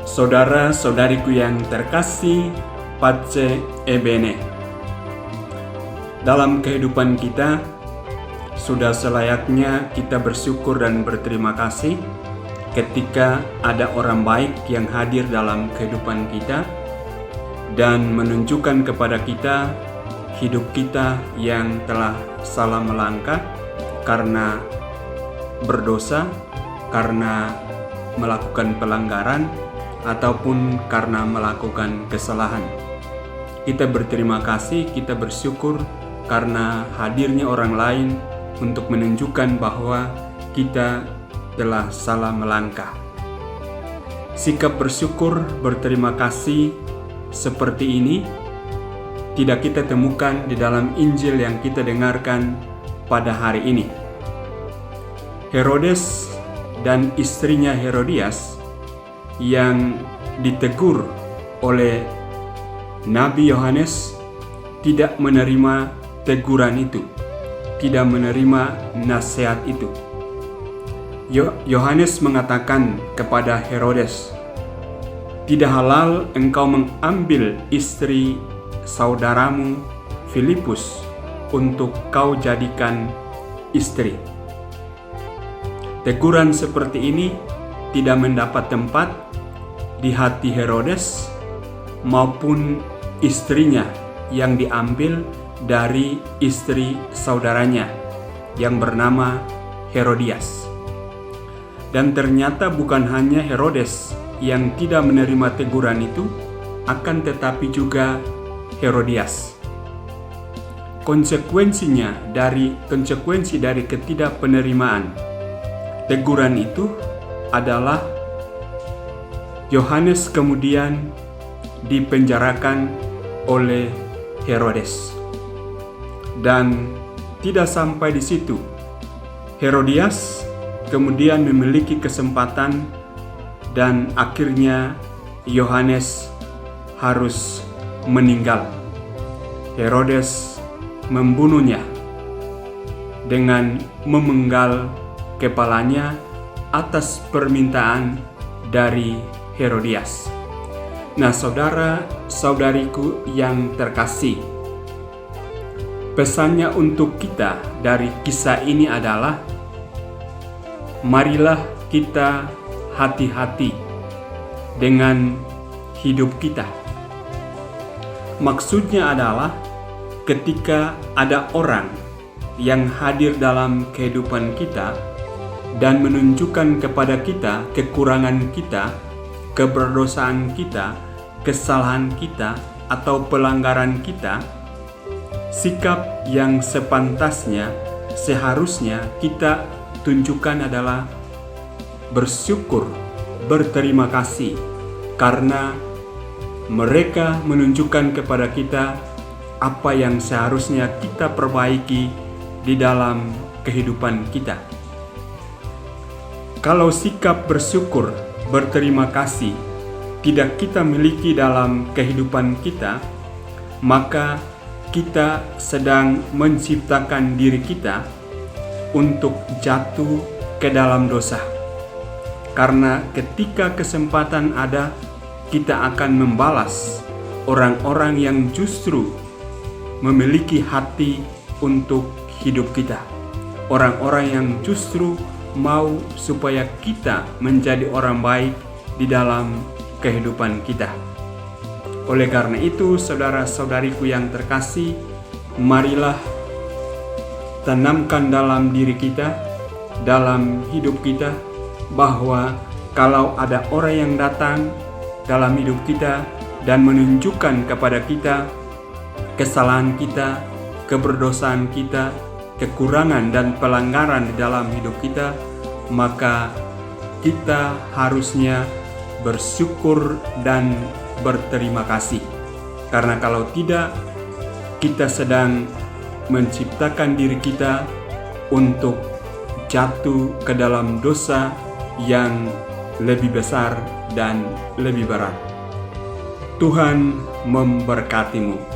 Saudara-saudariku yang terkasih, pace e bene. Dalam kehidupan kita, sudah selayaknya kita bersyukur dan berterima kasih ketika ada orang baik yang hadir dalam kehidupan kita dan menunjukkan kepada kita hidup kita yang telah salah melangkah karena berdosa, karena melakukan pelanggaran, ataupun karena melakukan kesalahan. Kita berterima kasih, kita bersyukur karena hadirnya orang lain untuk menunjukkan bahwa kita telah salah melangkah. Sikap bersyukur, berterima kasih seperti ini tidak kita temukan di dalam Injil yang kita dengarkan pada hari ini. Herodes dan istrinya Herodias yang ditegur oleh Nabi Yohanes tidak menerima teguran itu, tidak menerima nasihat itu. Yohanes mengatakan kepada Herodes, "Tidak halal engkau mengambil istri saudaramu Filipus untuk kau jadikan istri." Teguran seperti ini tidak mendapat tempat di hati Herodes maupun istrinya yang diambil dari istri saudaranya yang bernama Herodias. Dan ternyata bukan hanya Herodes yang tidak menerima teguran itu, akan tetapi juga Herodias. Konsekuensi dari ketidakpenerimaan teguran itu adalah Yohanes kemudian dipenjarakan oleh Herodes. Dan tidak sampai di situ, Herodias kemudian memiliki kesempatan dan akhirnya Yohanes harus meninggal. Herodes membunuhnya dengan memenggal kepalanya atas permintaan dari Herodias. Nah, saudara-saudariku yang terkasih, pesannya untuk kita dari kisah ini adalah marilah kita hati-hati dengan hidup kita. Maksudnya adalah ketika ada orang yang hadir dalam kehidupan kita dan menunjukkan kepada kita kekurangan kita, keberdosaan kita, kesalahan kita, atau pelanggaran kita, sikap yang sepantasnya, seharusnya kita tunjukkan adalah bersyukur, berterima kasih, karena mereka menunjukkan kepada kita apa yang seharusnya kita perbaiki di dalam kehidupan kita. Kalau sikap bersyukur, berterima kasih tidak kita miliki dalam kehidupan kita, maka kita sedang menciptakan diri kita untuk jatuh ke dalam dosa. Karena ketika kesempatan ada, kita akan membalas orang-orang yang justru memiliki hati untuk hidup kita. Orang-orang yang justru mau supaya kita menjadi orang baik di dalam kehidupan kita. Oleh karena itu, saudara-saudariku yang terkasih, marilah tanamkan dalam diri kita, dalam hidup kita, bahwa kalau ada orang yang datang dalam hidup kita dan menunjukkan kepada kita kesalahan kita, keberdosaan kita, kekurangan dan pelanggaran di dalam hidup kita, maka kita harusnya bersyukur dan berterima kasih. Karena kalau tidak, kita sedang menciptakan diri kita untuk jatuh ke dalam dosa yang lebih besar dan lebih berat. Tuhan memberkatimu.